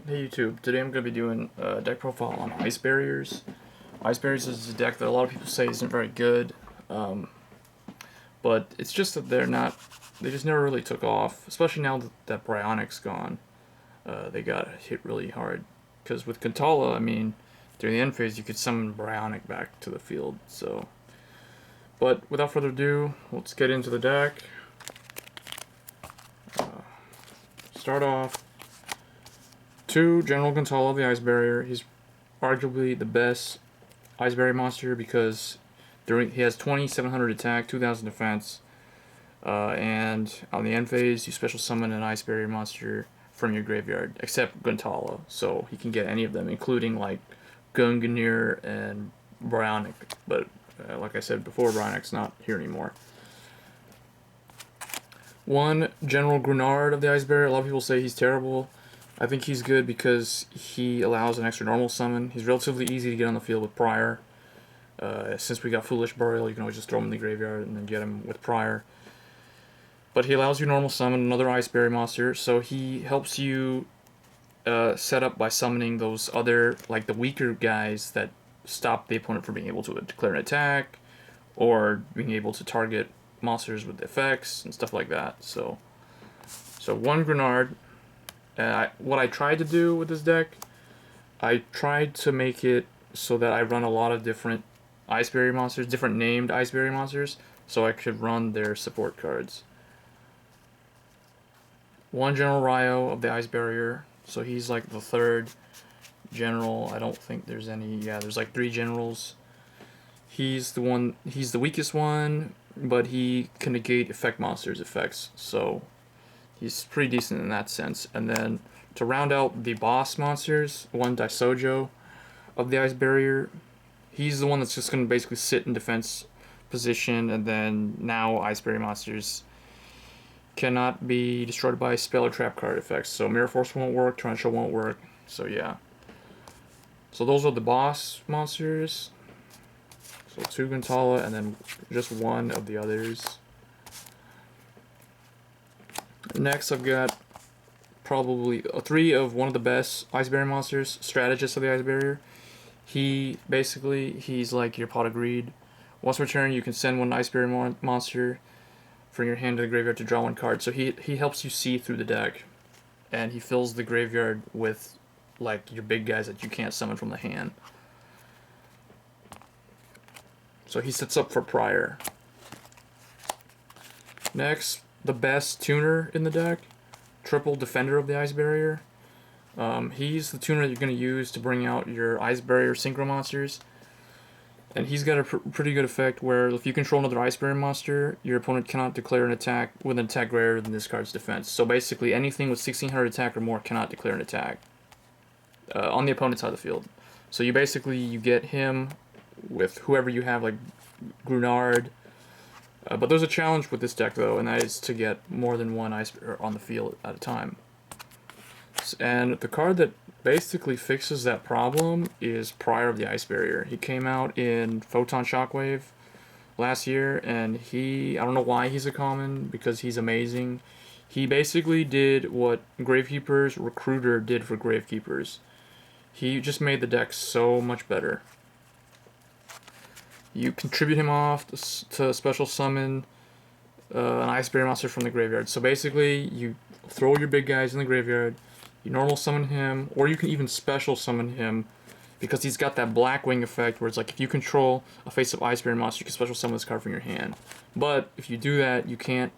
Hey YouTube, today I'm going to be doing a deck profile on Ice Barriers. Ice Barriers is a deck that a lot of people say isn't very good, but it's just that they just never really took off, especially now that Bryonic's gone. They got hit really hard, because with Gantala, I mean, during the end phase you could summon Bryonic back to the field, so. But without further ado, let's get into the deck. Start off. 2, General Gantala of the Ice Barrier. He's arguably the best Ice Barrier monster because he has 2700 attack, 2000 defense, and on the end phase you special summon an Ice Barrier monster from your graveyard, except Gantala, so he can get any of them, including like Gungnir and Bryonic, but like I said before, Bryonic's not here anymore. 1, General Grunard of the Ice Barrier. A lot of people say he's terrible. I think he's good because he allows an extra normal summon. He's relatively easy to get on the field with Prior. Since we got Foolish Burial, you can always just throw him in the graveyard and then get him with Prior. But he allows you normal summon another Ice Barrier monster, so he helps you set up by summoning those other, like the weaker guys that stop the opponent from being able to declare an attack, or being able to target monsters with effects and stuff like that. So 1 Grunard. What I tried to do with this deck, I tried to make it so that I run a lot of different Ice Barrier monsters, different named Ice Barrier monsters, so I could run their support cards. 1 General Raiho of the Ice Barrier, so he's like the 3rd general. I don't think there's any, there's like 3 generals. He's the weakest one, but he can negate effect monsters' effects, so he's pretty decent in that sense. And then to round out the boss monsters, 1 Dai-Sojo of the Ice Barrier. He's the one that's just going to basically sit in defense position, and then now Ice Barrier monsters cannot be destroyed by spell or trap card effects. So Mirror Force won't work, Torrential won't work, so yeah. So those are the boss monsters. So 2 Gantala and then just 1 of the others. Next, I've got probably 3 of one of the best Ice Barrier monsters, Strategist of the Ice Barrier. He's like your Pot of Greed. Once per turn, you can send 1 Ice Barrier monster from your hand to the graveyard to draw 1 card. So he helps you see through the deck, and he fills the graveyard with like your big guys that you can't summon from the hand. So he sets up for Prior. Next, the best tuner in the deck, Triple Defender of the Ice Barrier. He's the tuner that you're going to use to bring out your Ice Barrier Synchro monsters. And he's got a pretty good effect where if you control another Ice Barrier monster, your opponent cannot declare an attack with an attack greater than this card's defense. So basically anything with 1600 attack or more cannot declare an attack on the opponent's side of the field. So you get him with whoever you have, like Grunard. But there's a challenge with this deck though, and that is to get more than 1 Ice Barrier on the field at a time. And the card that basically fixes that problem is Prior of the Ice Barrier. He came out in Photon Shockwave last year, and I don't know why he's a common, because he's amazing. He basically did what Gravekeeper's Recruiter did for Gravekeepers. He just made the deck so much better. You contribute him off to special summon an Ice Barrier monster from the graveyard. So basically, you throw your big guys in the graveyard, you normal summon him, or you can even special summon him, because he's got that Blackwing effect where it's like if you control a face-up Ice Barrier monster, you can special summon this card from your hand. But if you do that, you can't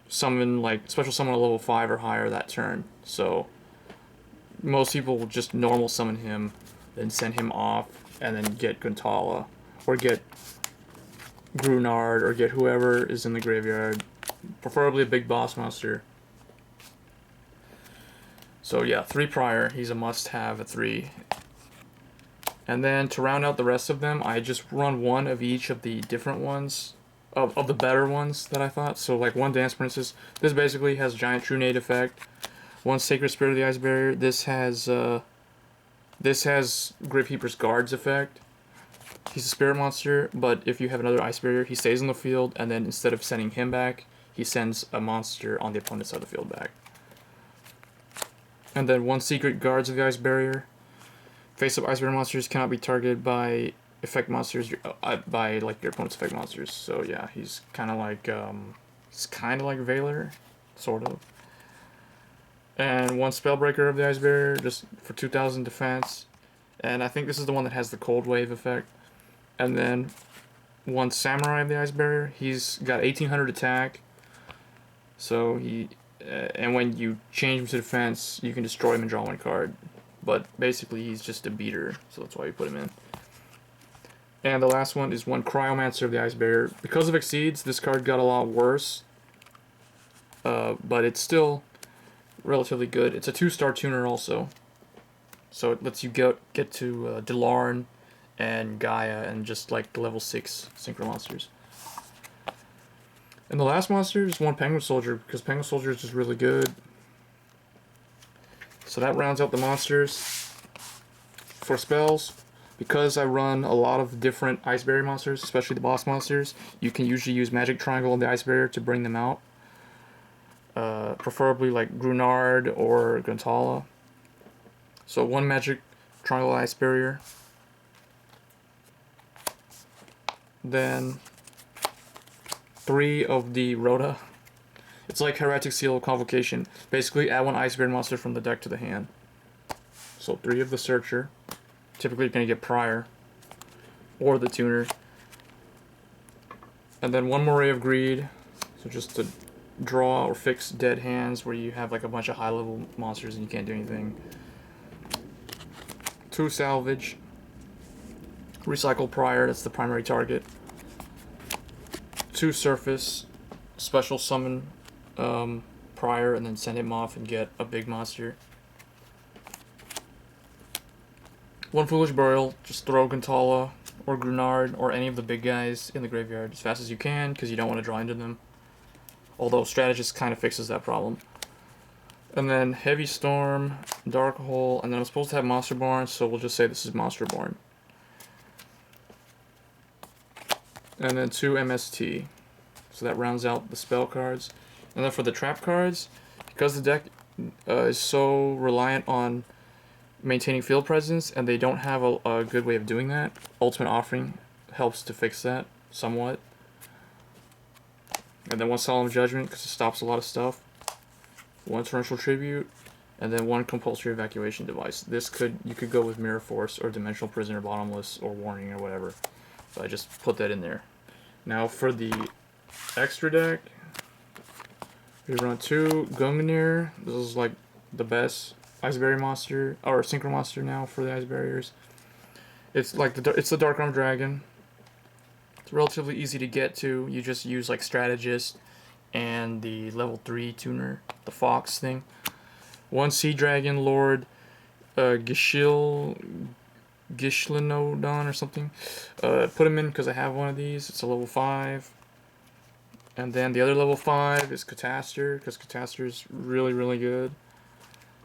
summon, like, special summon a level 5 or higher that turn. So most people will just normal summon him, then send him off, and then get Gantala, or get Grunard, or get whoever is in the graveyard, preferably a big boss monster. So yeah, 3 Prior, he's a must-have at 3. And then to round out the rest of them, I just run 1 of each of the different ones, of the better ones that I thought. So like 1 Dance Princess, this basically has Giant True Nade effect. 1 Sacred Spirit of the Ice Barrier, this has Gravekeeper's Guard's effect. He's a spirit monster, but if you have another Ice Barrier, he stays on the field, and then instead of sending him back, he sends a monster on the opponent's side of the field back. And then 1 secret guards of the ice barrier. Face-up ice barrier monsters cannot be targeted by effect monsters by like your opponent's effect monsters. So yeah, he's kind of like Veiler, sort of. And 1 Spellbreaker of the ice barrier, just for 2,000 defense. And I think this is the one that has the cold wave effect. And then 1 Samurai of the ice barrier. He's got 1,800 attack. So he, and when you change him to defense, you can destroy him and draw 1 card. But basically, he's just a beater, so that's why you put him in. And the last one is 1 Cryomancer of the ice barrier. Because of Exceeds, this card got a lot worse. But it's still relatively good. It's a 2-star tuner also. So it lets you get to Delarn and Gaia and just like the level 6 synchro monsters. And the last monster is 1 Penguin Soldier, because Penguin Soldier is just really good. So that rounds out the monsters. For spells, because I run a lot of different Ice Barrier monsters, especially the boss monsters, you can usually use Magic Triangle on the Ice Barrier to bring them out. Preferably like Grunard or Gantala. So 1 Magic Triangle Ice Barrier. Then 3 of the Rhoda. It's like Heretic Seal of Convocation. Basically, add 1 Ice Barrier monster from the deck to the hand. So 3 of the Searcher. Typically, you're going to get Prior. Or the Tuner. And then 1 Moray of Greed. So just to draw or fix dead hands where you have like a bunch of high-level monsters and you can't do anything. 2 Salvage. Recycle Prior, that's the primary target. 2 Surface. Special summon Prior and then send him off and get a big monster. 1 Foolish Burial, just throw Gantala or Grunard or any of the big guys in the graveyard as fast as you can because you don't want to draw into them. Although Strategist kind of fixes that problem. And then Heavy Storm, Dark Hole, and then I'm supposed to have Monster Reborn, so we'll just say this is Monster Reborn. And then 2 MST. So that rounds out the spell cards. And then for the trap cards, because the deck is so reliant on maintaining field presence, and they don't have a good way of doing that, Ultimate Offering helps to fix that somewhat. And then 1 Solemn Judgement, because it stops a lot of stuff. 1 Torrential Tribute, and then 1 Compulsory Evacuation device. You could go with Mirror Force, or Dimensional Prisoner, Bottomless, or Warning, or whatever. So I just put that in there. Now for the extra deck, we run 2 Gungnir. This is like the best Ice Barrier monster, or Synchro monster now for the Ice Barriers. It's like it's the Dark Arm Dragon. It's relatively easy to get to. You just use like Strategist and the level 3 tuner, the Fox thing. 1 Sea Dragon Lord, Gishlinodon or something. Put him in because I have one of these. It's a level 5. And then the other level 5 is Catastor, because Catastor is really, really good.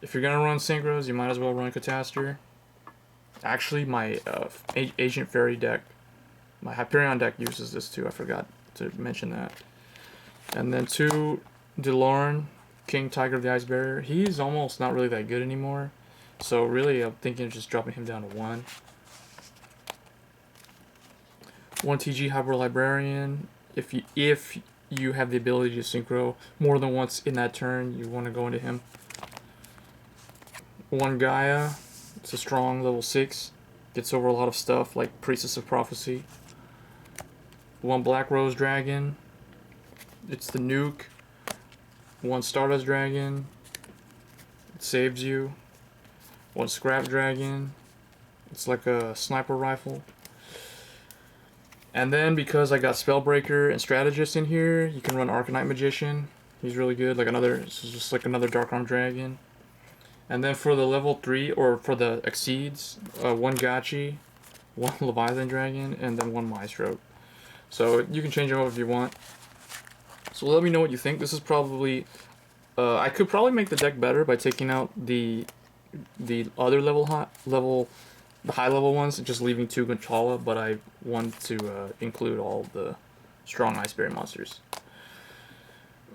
If you're going to run Synchros, you might as well run Catastor. Actually, my Agent Fairy deck, my Hyperion deck uses this too. I forgot to mention that. And then 2 Delarn, King Tiger of the Ice Barrier. He's almost not really that good anymore. So really, I'm thinking of just dropping him down to 1. 1 TG Hybrid Librarian. If you have the ability to synchro more than once in that turn, you want to go into him. 1 Gaia. It's a strong level 6. Gets over a lot of stuff like Priestess of Prophecy. 1 Black Rose Dragon. It's the nuke. 1 Stardust Dragon. It saves you. 1 Scrap Dragon. It's like a sniper rifle. And then because I got Spellbreaker and Strategist in here, you can run Arcanite Magician. He's really good. This is just like another Dark Arm Dragon. And then for the level 3, or for the Exceeds, 1 Gachi, 1 Leviathan Dragon, and then 1 Maestro. So you can change them up if you want. So let me know what you think. This is probably... I could probably make the deck better by taking out the other the high level ones and just leaving 2 Gantala, but I want to include all the strong Ice Barrier monsters.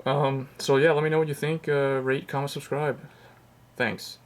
So yeah, let me know what you think. Rate, comment, subscribe. Thanks.